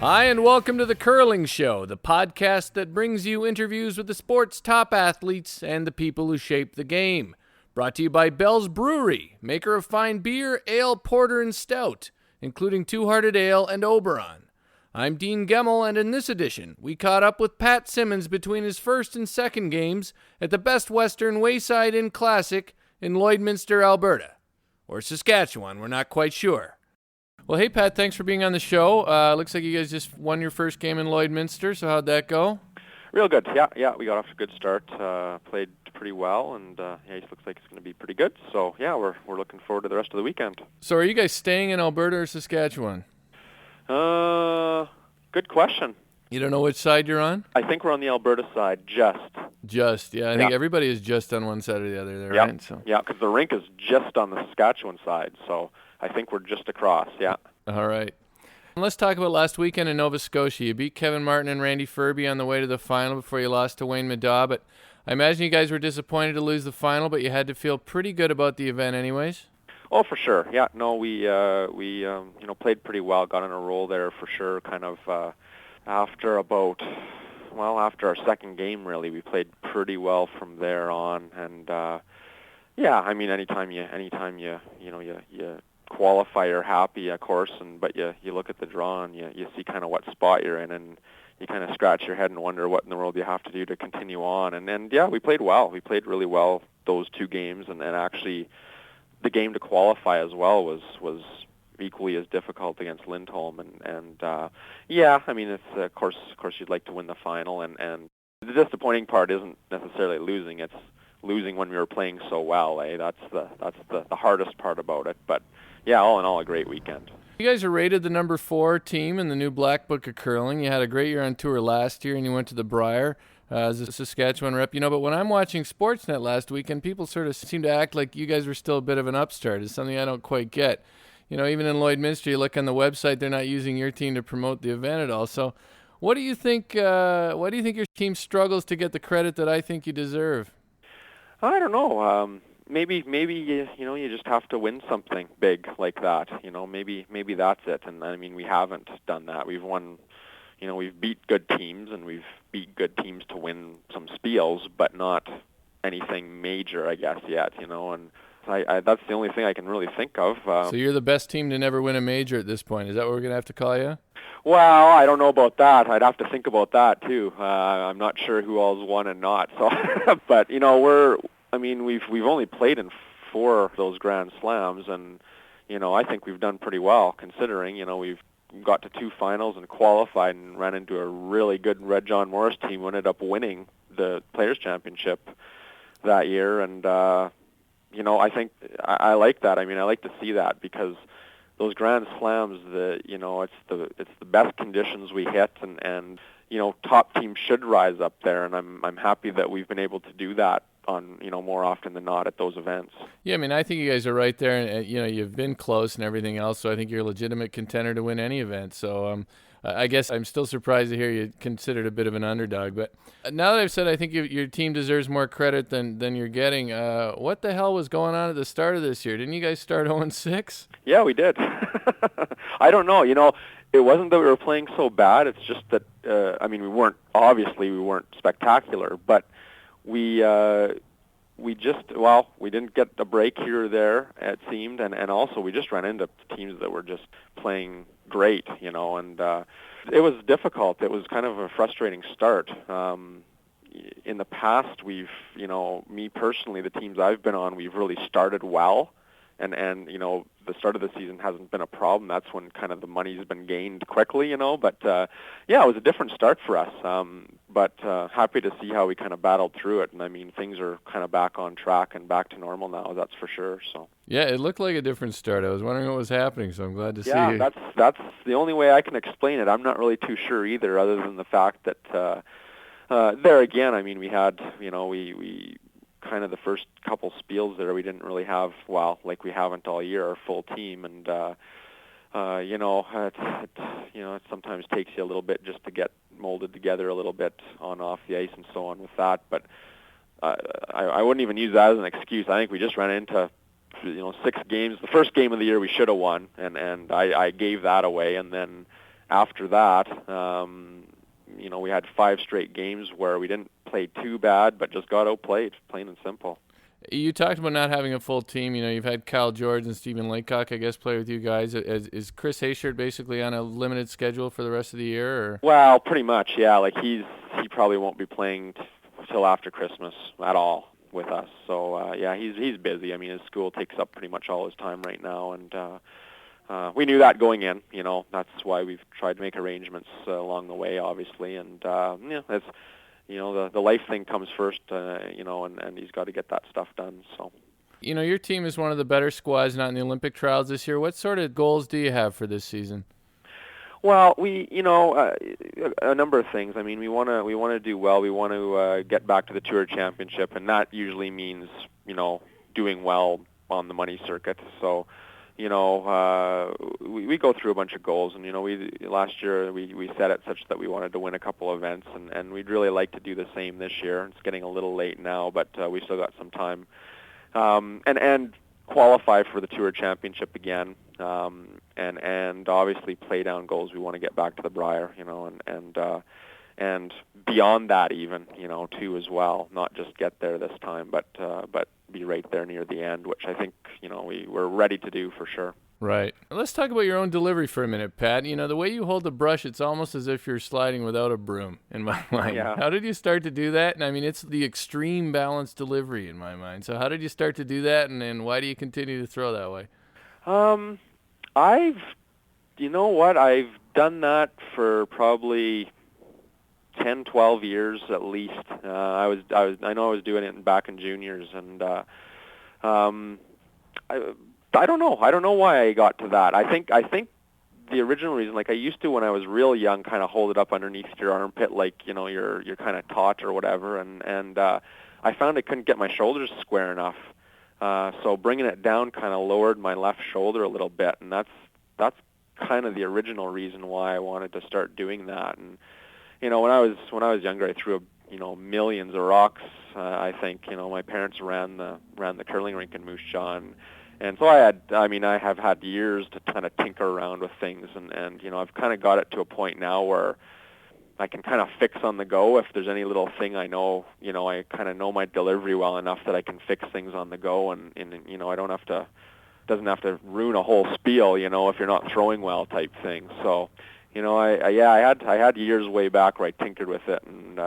Hi, and welcome to The Curling Show, the podcast that brings you interviews with the sport's top athletes and the people who shape the game. Brought to you by Bell's Brewery, maker of fine beer, ale, porter, and stout, including Two-Hearted Ale and Oberon. I'm Dean Gemmell, and in this edition, we caught up with Pat Simmons between his first and second games at the best Western Wayside Inn Classic in Lloydminster, Alberta. Or Saskatchewan, we're not quite sure. Well, hey, Pat, thanks for being on the show. Looks like you guys just won your first game in Lloydminster, so how'd that go? Real good, yeah. We got off to a good start, played pretty well, and it looks like it's going to be pretty good. So, yeah, we're looking forward to the rest of the weekend. So are you guys staying in Alberta or Saskatchewan? Good question. You don't know which side you're on? I think we're on the Alberta side, Just, yeah. I think everybody is just on one side or the other there, yep. Right? So. Yeah, because the rink is just on the Saskatchewan side, so I think we're just across, yeah. All right. Let's talk about last weekend in Nova Scotia. You beat Kevin Martin and Randy Furby on the way to the final before you lost to Wayne Madaw, but I imagine you guys were disappointed to lose the final, but you had to feel pretty good about the event anyways. Oh, for sure. Yeah, no, we played pretty well, got on a roll there for sure, kind of after our second game, really, we played pretty well from there on, and anytime you qualify, you're happy, of course, but you look at the draw and you see kind of what spot you're in, and you kind of scratch your head and wonder what in the world you have to do to continue on. And we played well. We played really well those two games, and actually the game to qualify as well was equally as difficult against Lindholm. It's of course you'd like to win the final, and the disappointing part isn't necessarily losing; it's losing when we were playing so well. That's the hardest part about it. But yeah, all in all, a great weekend. You guys are rated the number 4 team in the new Black Book of Curling. You had a great year on tour last year, and you went to the Brier as a Saskatchewan rep. But when I'm watching Sportsnet last weekend, people sort of seem to act like you guys were still a bit of an upstart. It's something I don't quite get. Even in Lloydminster, you look on the website, they're not using your team to promote the event at all. So what do you think your team struggles to get the credit that I think you deserve? I don't know. Maybe you just have to win something big like that. Maybe that's it. And I mean, we haven't done that. We've won. We've beat good teams, and we've beat good teams to win some spiels, but not anything major, I guess, yet. And I that's the only thing I can really think of. So you're the best team to never win a major at this point. Is that what we're going to have to call you? Well, I don't know about that. I'd have to think about that too. I'm not sure who all's won and not. So, but we've only played in 4 of those Grand Slams, and I think we've done pretty well considering. We've got to 2 finals and qualified and ran into a really good Red John Morris team who ended up winning the Players' Championship that year, and I think I like that. I mean, I like to see that because those Grand Slams, it's the best conditions we hit, and top teams should rise up there, and I'm happy that we've been able to do that on more often than not at those events. Yeah, I mean, I think you guys are right there, and you've been close and everything else, so I think you're a legitimate contender to win any event. So I guess I'm still surprised to hear you considered a bit of an underdog. But now that I've said I think your team deserves more credit than you're getting, what the hell was going on at the start of this year? Didn't you guys start 0-6? Yeah, we did. I don't know. It wasn't that we were playing so bad. It's just that, we weren't spectacular, but we didn't get a break here or there, it seemed, and also we just ran into teams that were just playing great, and it was difficult. It was kind of a frustrating start. In the past, we've, me personally, the teams I've been on, we've really started well, and the start of the season hasn't been a problem. That's when kind of the money's been gained quickly, but it was a different start for us, but happy to see how we kind of battled through it, and I mean, things are kind of back on track and back to normal now, that's for sure. So yeah, it looked like a different start. I was wondering what was happening, so I'm glad to see you. Yeah, that's the only way I can explain it. I'm not really too sure either, other than the fact that there again, I mean, we had, we kind of the first couple spiels there, we didn't really have, like we haven't all year, our full team, and it sometimes takes you a little bit just to get molded together a little bit on off the ice and so on with that. But I wouldn't even use that as an excuse. I think we just ran into 6 games. The first game of the year we should have won, and I gave that away, and then after that, we had 5 straight games where we didn't play too bad, but just got outplayed, plain and simple. You talked about not having a full team. You've had Kyle George and Stephen Laycock, I guess, play with you guys. Is Chris Hayshard basically on a limited schedule for the rest of the year? Or? Well, pretty much, yeah. Like he probably won't be playing till after Christmas at all with us. So he's busy. I mean, his school takes up pretty much all his time right now, and we knew that going in. That's why we've tried to make arrangements along the way, obviously, and that's. The life thing comes first, and he's got to get that stuff done. So, your team is one of the better squads not in the Olympic trials this year. What sort of goals do you have for this season? Well, we, a number of things. I mean, we want to do well. We want to get back to the Tour Championship, and that usually means, doing well on the money circuit. So, we go through a bunch of goals, and last year we set it such that we wanted to win a couple events, and we'd really like to do the same this year. It's getting a little late now, but we still got some time, and qualify for the Tour Championship again, and obviously play down goals. We want to get back to the Brier, and beyond that even, too as well. Not just get there this time, but be right there near the end, which I think we're ready to do for sure. Right. Let's talk about your own delivery for a minute, Pat. The way you hold the brush, it's almost as if you're sliding without a broom in my mind. Yeah. How did you start to do that? And I mean, it's the extreme balanced delivery in my mind. So how did you start to do that, and why do you continue to throw that way? I've done that for probably 10, 12 years at least. I know I was doing it back in juniors, and I don't know. I don't know why I got to that. I think the original reason, like I used to when I was real young, kind of hold it up underneath your armpit, like you're kind of taut or whatever, and I found I couldn't get my shoulders square enough. So bringing it down kind of lowered my left shoulder a little bit, and that's kind of the original reason why I wanted to start doing that. And when I was younger, I threw millions of rocks. I think my parents ran the curling rink in Moose Jaw, and so I have had years to kind of tinker around with things, and I've kind of got it to a point now where I can kind of fix on the go if there's any little thing I know. I kind of know my delivery well enough that I can fix things on the go, and I don't have to. Doesn't have to ruin a whole spiel, if you're not throwing well, type thing. So, I had years way back where I tinkered with it, and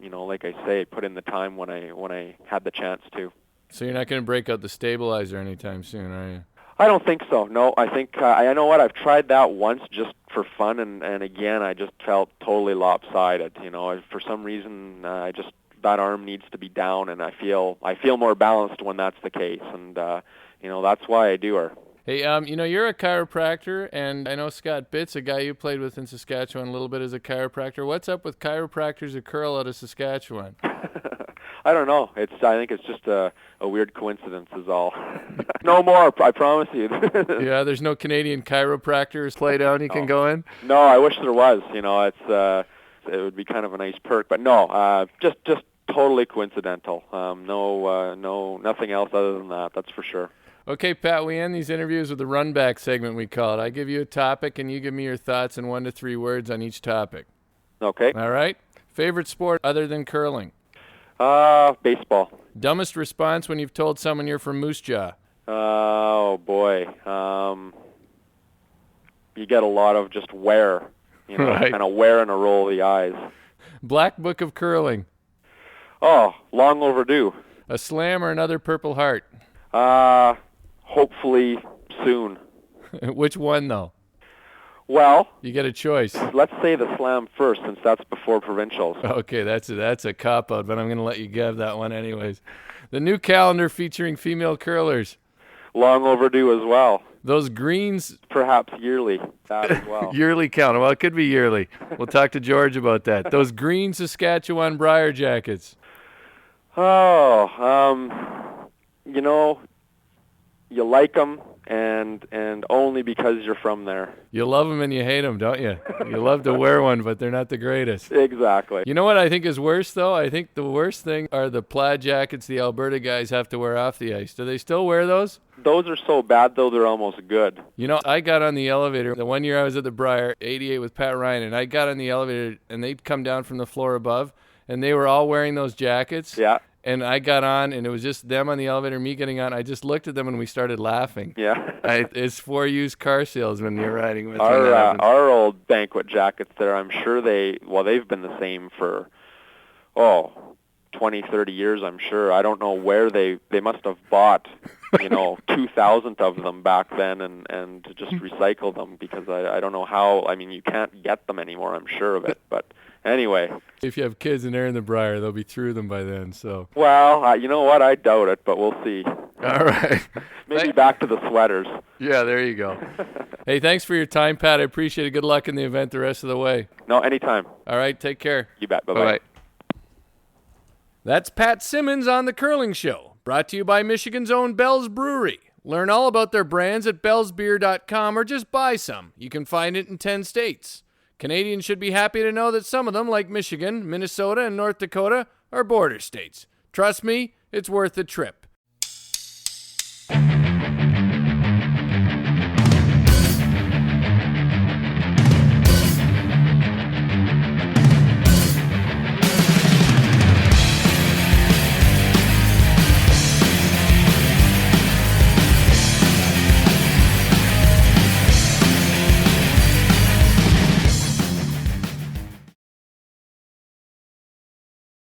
like I say, put in the time when I had the chance to. So you're not going to break out the stabilizer anytime soon, are you? I don't think so. No, I think I know what I've tried that once just for fun, and again I just felt totally lopsided. For some reason that arm needs to be down, and I feel more balanced when that's the case, and that's why I do her. Hey, you're a chiropractor, and I know Scott Bitts, a guy you played with in Saskatchewan a little bit as a chiropractor. What's up with chiropractors who curl out of Saskatchewan? I don't know. I think it's just a weird coincidence is all. No more, I promise you. Yeah, there's no Canadian chiropractors play down you can go in? No, I wish there was. It would be kind of a nice perk, but no, just totally coincidental. No, nothing else other than that. That's for sure. Okay, Pat, we end these interviews with the Runback segment, we call it. I give you a topic, and you give me your thoughts in 1 to 3 words on each topic. Okay. All right. Favorite sport other than curling? Baseball. Dumbest response when you've told someone you're from Moose Jaw? Oh, boy. You get a lot of just wear, right. Kind of wear and a roll of the eyes. Black Book of Curling? Oh, long overdue. A slam or another Purple Heart? Hopefully soon. Which one, though? Well, you get a choice. Let's say the slam first, since that's before provincials. Okay, that's a cop-out, but I'm going to let you give that one anyways. The new calendar featuring female curlers. Long overdue as well. Those greens. Perhaps yearly, that as well. Yearly calendar. Well, it could be yearly. We'll talk to George about that. Those green Saskatchewan Brier jackets. Oh, you like them. and only because you're from there. You love them and you hate them, don't you? You love to wear one, but they're not the greatest. Exactly. You know what I think is worse, though? I think the worst thing are the plaid jackets the Alberta guys have to wear off the ice. Do they still wear those? Those are so bad, though, they're almost good. You know, I got on the elevator. The one year I was at the Brier, 88 with Pat Ryan, and I got on the elevator, and they'd come down from the floor above, and they were all wearing those jackets. Yeah. And I got on, and it was just them on the elevator, me getting on. I just looked at them, and we started laughing. Yeah. It's for used car salesmen you're riding with. Our old banquet jackets there, I'm sure they've been the same for, 20, 30 years, I'm sure. I don't know where they must have bought, 2,000 of them back then and just recycle them, because I don't know how. I mean, you can't get them anymore, I'm sure of it, but anyway. If you have kids and they're in the Brier, they'll be through them by then. So. Well, you know what? I doubt it, but we'll see. All right. Maybe back to the sweaters. Yeah, there you go. Hey, thanks for your time, Pat. I appreciate it. Good luck in the event the rest of the way. No, anytime. All right, take care. You bet. Bye-bye. Bye-bye. That's Pat Simmons on The Curling Show, brought to you by Michigan's own Bell's Brewery. Learn all about their brands at bellsbeer.com or just buy some. You can find it in 10 states. Canadians should be happy to know that some of them, like Michigan, Minnesota, and North Dakota, are border states. Trust me, it's worth the trip.